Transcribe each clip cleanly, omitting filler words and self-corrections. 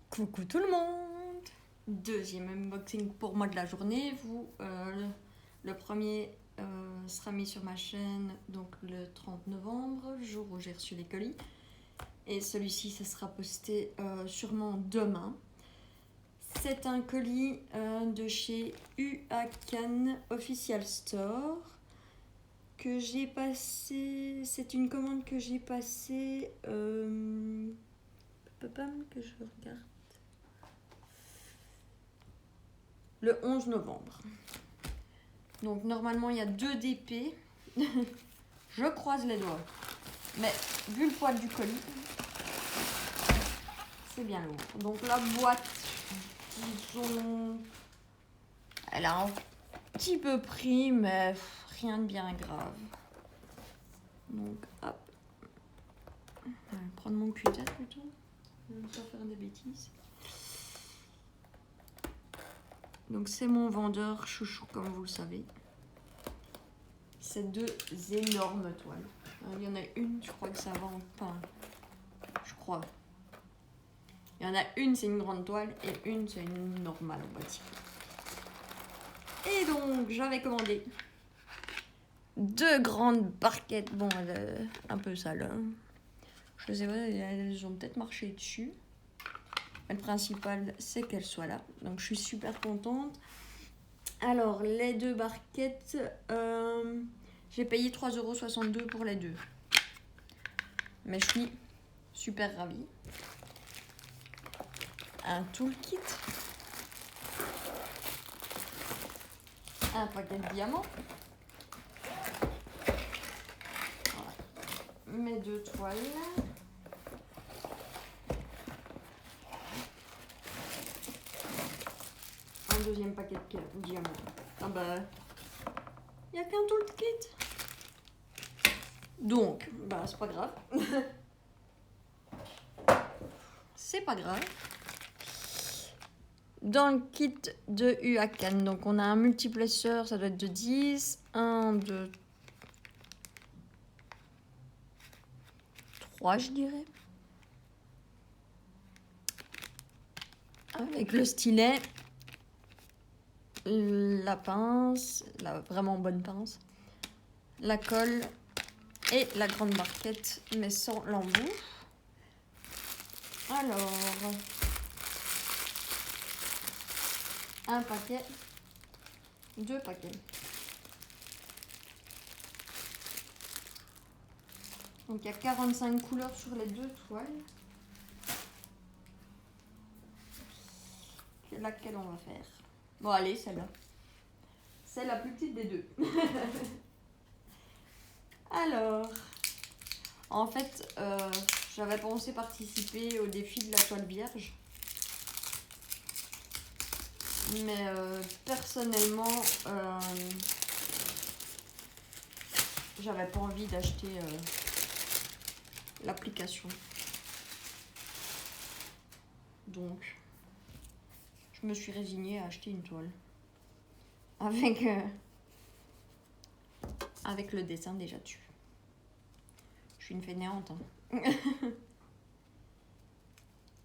Coucou tout le monde. Deuxième unboxing pour moi de la journée. Le premier sera mis sur ma chaîne donc le 30 novembre, jour où j'ai reçu les colis. Et celui-ci, ça sera posté sûrement demain. C'est un colis de chez UACAN Official Store que j'ai passé. C'est une commande que j'ai passée. Que je regarde. Le 11 novembre. Donc normalement il y a 2 DP. Je croise les doigts. Mais vu le poids du colis, c'est bien lourd. Donc la boîte, disons, elle a un petit peu pris, mais rien de bien grave. Donc hop. Je vais prendre mon cutter plutôt. Je ne vais pas faire des bêtises. Donc c'est mon vendeur chouchou comme vous le savez. C'est 2 énormes toiles. Il y en a une, je crois que ça va en pain. Je crois. Il y en a une, c'est une grande toile et une, c'est une normale, on va dire. Et donc j'avais commandé 2 grandes barquettes. Bon, elle est un peu sale. Hein. Je sais pas, elles ont peut-être marché dessus. Mais le principal, c'est qu'elles soient là. Donc je suis super contente. Alors, les 2 barquettes, j'ai payé 3,62 € pour les 2. Mais je suis super ravie. Un toolkit. Un paquet de diamants. Voilà. Mes 2 toiles. Un deuxième paquet de diamants. Ah bah, il n'y a qu'un toolkit. Donc, bah c'est pas grave. C'est pas grave. Dans le kit de UACAN, donc on a un multiplesseur, ça doit être de 10. 1, 2, 3 je dirais. Avec le stylet. La pince, la vraiment bonne pince. La colle. Et la grande barquette, mais sans l'embout. Alors, un paquet, 2 paquets. Donc il y a 45 couleurs sur les 2 toiles. Laquelle on va faire? Bon allez, celle-là. C'est la plus petite des 2. Alors, en fait, j'avais pensé participer au défi de la toile vierge. Mais personnellement, j'avais pas envie d'acheter l'application. Donc, je me suis résignée à acheter une toile. Avec le dessin déjà dessus. Je suis une fainéante. Hein.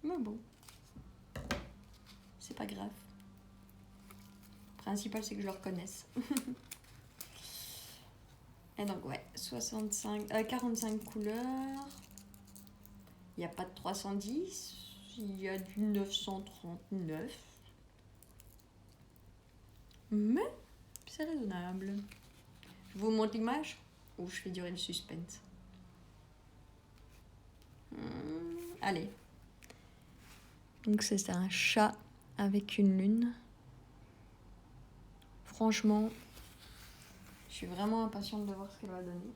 Mais bon. C'est pas grave. Le principal, c'est que je le reconnaisse. Et donc, ouais, 45 couleurs. Il n'y a pas de 310. Il y a du 939. Mais c'est raisonnable. Je vous montre l'image ou je fais durer le suspense. Allez. Donc c'est un chat avec une lune. Franchement, je suis vraiment impatiente de voir ce qu'elle va donner.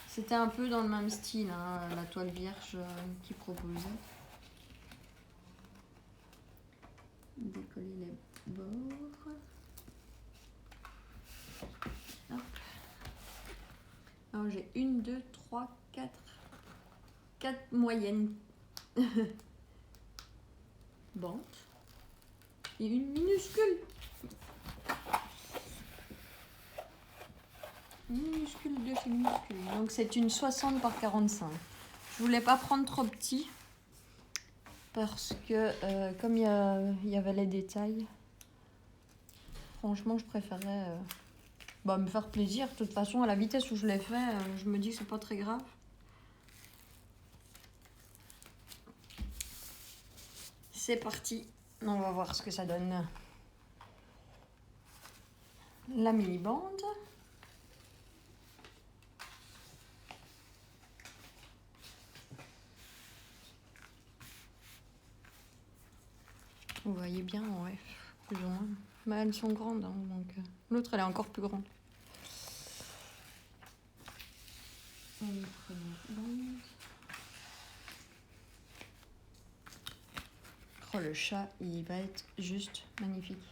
C'était un peu dans le même style, hein, la toile vierge qu'il proposait. Décoller les bords. Hop. Alors j'ai 1, 2, 3, 4 moyennes bandes et une minuscule. Minuscule de chez minuscule. Donc c'est une 60 par 45. Je voulais pas prendre trop petit. Parce que comme il y avait les détails, franchement, je préférais me faire plaisir. De toute façon, à la vitesse où je l'ai fait, je me dis que c'est pas très grave. C'est parti. On va voir ce que ça donne. La mini-bande. Vous voyez bien, ouais, plus ou moins. Mais elles sont grandes, hein, donc l'autre elle est encore plus grande. Oh, le chat, il va être juste magnifique.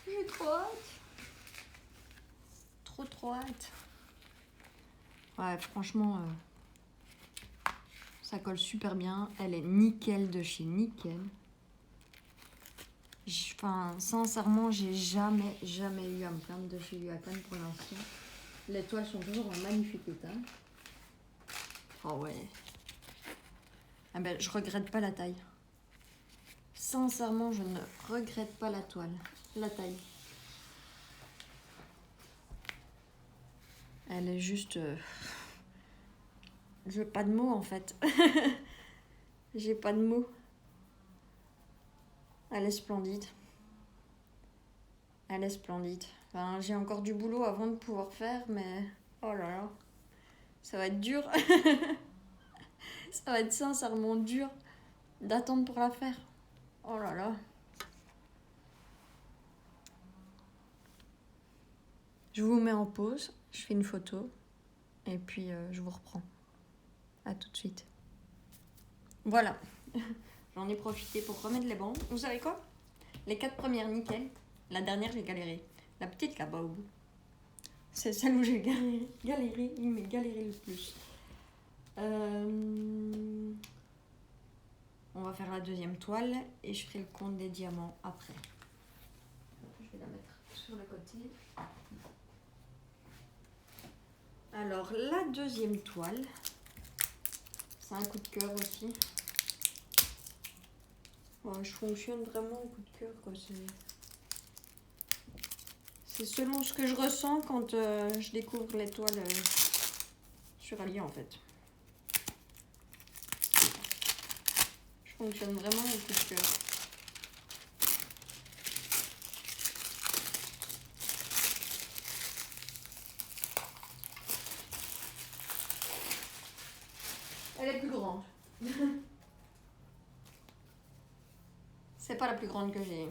J'ai trop hâte. Trop hâte. Ouais, franchement, ça colle super bien. Elle est nickel de chez nickel. Enfin, sincèrement, j'ai jamais eu à me plaindre de chez Yuakan pour l'instant. Les toiles sont toujours en magnifique état. Oh ouais. Ah ben, je regrette pas la taille. Sincèrement, je ne regrette pas la toile. La taille. Elle est juste... J'ai pas de mots en fait. J'ai pas de mots. Elle est splendide. Elle est splendide. Enfin, j'ai encore du boulot avant de pouvoir faire, mais... Oh là là. Ça va être dur. Ça va être sincèrement dur d'attendre pour la faire. Oh là là. Je vous mets en pause. Je fais une photo. Et puis, je vous reprends. À tout de suite. Voilà. J'en ai profité pour remettre les bandes. Vous savez quoi? Les 4 premières, nickel. La dernière, j'ai galéré. La petite là-bas au bout. C'est celle où j'ai galéré. Il m'a galéré le plus. On va faire la deuxième toile et je ferai le compte des diamants après. Je vais la mettre sur le côté. Alors, la deuxième toile, c'est un coup de cœur aussi. Ouais, je fonctionne vraiment au coup de cœur, quoi. C'est selon ce que je ressens quand je découvre les toiles sur Ali, en fait. Je fonctionne vraiment au coup de cœur. Elle est plus grande. C'est pas la plus grande que j'ai.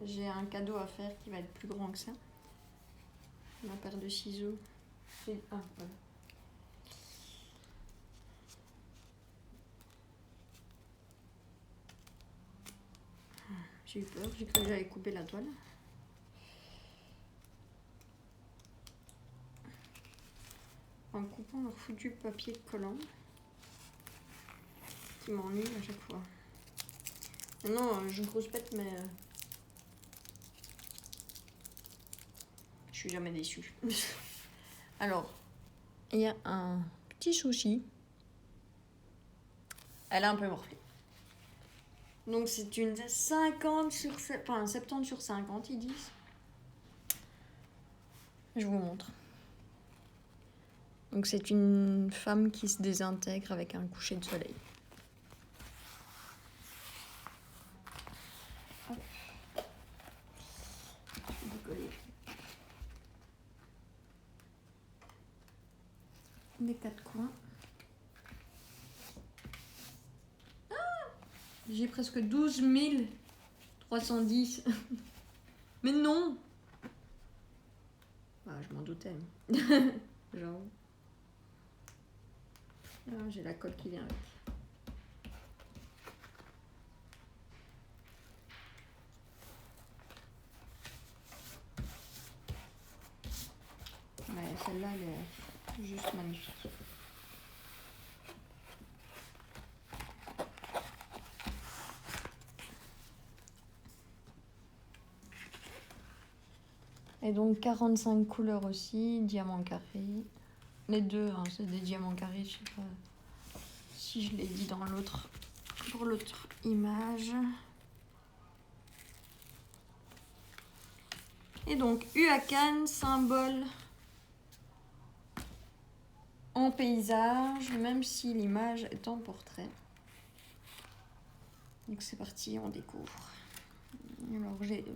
J'ai un cadeau à faire qui va être plus grand que ça. Ma paire de ciseaux. Ah, voilà. J'ai eu peur, j'ai cru que j'allais couper la toile. En coupant leur foutu papier collant. Qui m'ennuie à chaque fois. Non, je grosse pète, mais je suis jamais déçue. Alors, il y a un petit souci. Elle a un peu morflé. Donc c'est une 50 sur... Enfin, 70 sur 50, ils disent. Je vous montre. Donc c'est une femme qui se désintègre avec un coucher de soleil. Hop. Je vais décoller les 4 coins. Ah, j'ai presque 12 310. Mais non! Ah, je m'en doutais. Genre. Ah, j'ai la colle qui vient avec. Ouais, celle-là, elle est juste magnifique. Et donc 45 couleurs aussi, diamant carré. Les deux, hein, c'est des diamants carrés, je sais pas si je l'ai dit dans l'autre, pour l'autre image. Et donc Huacan, symbole en paysage, même si l'image est en portrait. Donc c'est parti, on découvre. Alors j'ai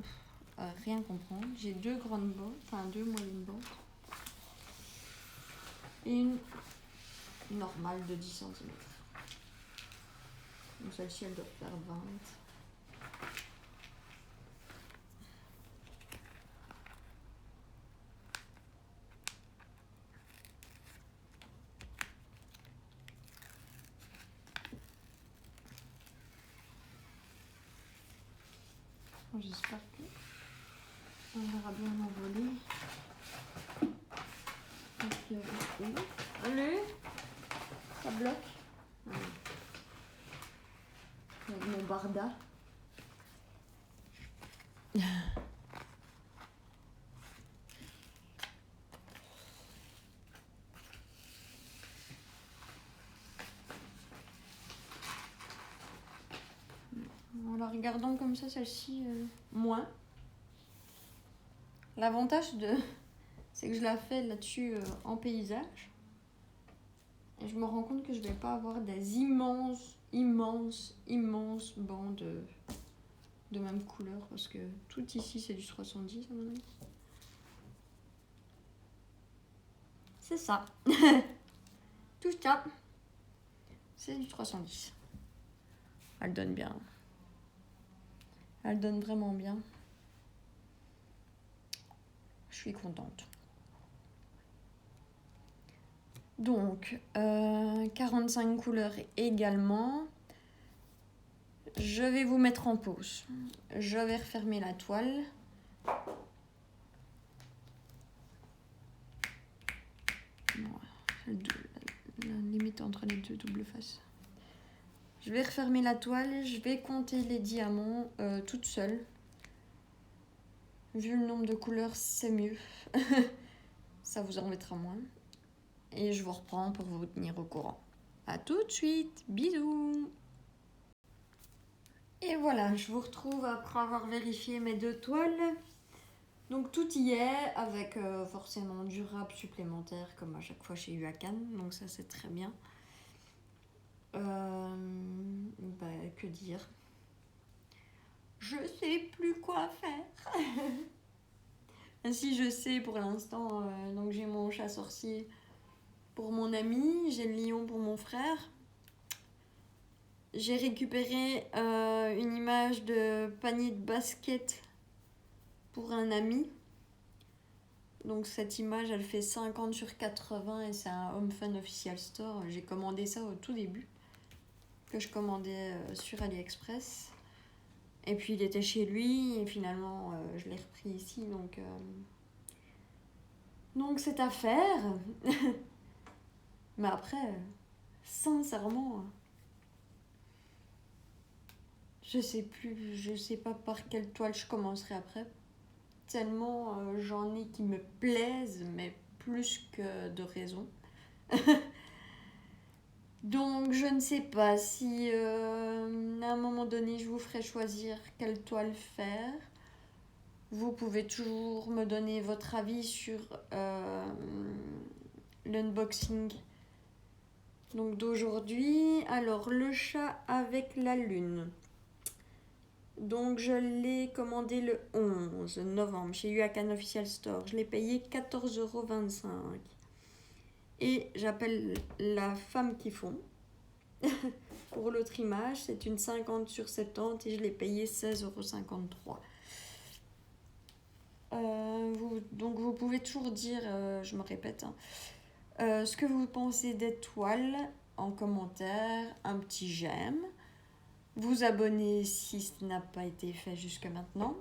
rien comprendre. J'ai deux grandes bottes, enfin deux moyennes bottes. Et une normale de 10 cm. Donc celle-ci elle doit faire 20. J'espère que on verra bien m'envoler. Allez, ça bloque. Avec mon barda. En la regardant comme ça, celle-ci, moins. L'avantage c'est que je la fais là-dessus en paysage. Et je me rends compte que je vais pas avoir des immenses bandes de même couleur. Parce que tout ici, c'est du 70 à mon avis. C'est ça. Tout ça, c'est du 310. Elle donne bien. Elle donne vraiment bien. Je suis contente. Donc, 45 couleurs également. Je vais vous mettre en pause. Je vais refermer la toile. La limite entre les deux double face. Je vais refermer la toile. Je vais compter les diamants toute seule. Vu le nombre de couleurs, c'est mieux. Ça vous en mettra moins. Et je vous reprends pour vous tenir au courant. À tout de suite. Bisous. Et voilà, je vous retrouve après avoir vérifié mes deux toiles. Donc tout y est, avec forcément du râpe supplémentaire, comme à chaque fois chez Huacan. Donc ça, c'est très bien. Que dire? Je sais plus quoi faire. Ainsi, je sais pour l'instant. Donc j'ai mon chat sorcier pour mon ami, j'ai le lion pour mon frère. J'ai récupéré une image de panier de basket pour un ami. Donc cette image, elle fait 50 sur 80 et c'est un Home Fun Official Store. J'ai commandé ça au tout début, que je commandais sur AliExpress. Et puis il était chez lui et finalement je l'ai repris ici. Donc c'est à faire. Mais après, sincèrement, je sais pas par quelle toile je commencerai après. Tellement j'en ai qui me plaisent, mais plus que de raison. Donc je ne sais pas si à un moment donné je vous ferai choisir quelle toile faire. Vous pouvez toujours me donner votre avis sur l'unboxing donc d'aujourd'hui. Alors le chat avec la lune. Donc je l'ai commandé le 11 novembre chez Huacan Official Store. Je l'ai payé 14,25 €. Et j'appelle la femme qui fond. Pour l'autre image, c'est une 50 sur 70 et je l'ai payé 16,53 €. Donc vous pouvez toujours dire, je me répète, ce que vous pensez des toiles en commentaire, un petit j'aime. Vous abonner si ce n'a pas été fait jusque maintenant.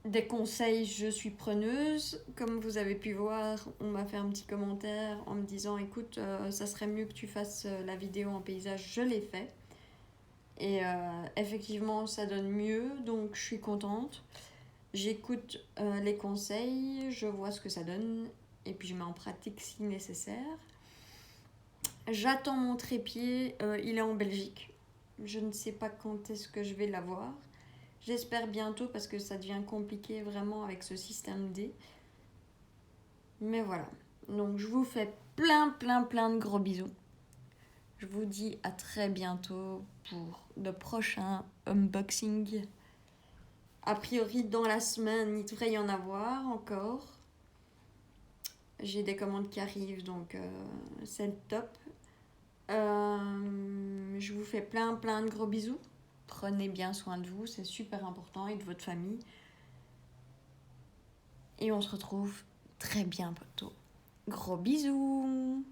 Des conseils, je suis preneuse. Comme vous avez pu voir, on m'a fait un petit commentaire en me disant écoute, ça serait mieux que tu fasses la vidéo en paysage. Je l'ai fait. Et effectivement, ça donne mieux, donc je suis contente. J'écoute les conseils, je vois ce que ça donne, et puis je mets en pratique si nécessaire. J'attends mon trépied, il est en Belgique. Je ne sais pas quand est-ce que je vais l'avoir. J'espère bientôt parce que ça devient compliqué vraiment avec ce système D. Mais voilà. Donc je vous fais plein de gros bisous. Je vous dis à très bientôt pour de prochains unboxings. A priori dans la semaine, il devrait y en avoir encore. J'ai des commandes qui arrivent donc c'est le top. Je vous fais plein de gros bisous. Prenez bien soin de vous, c'est super important, et de votre famille. Et on se retrouve très bientôt. Gros bisous!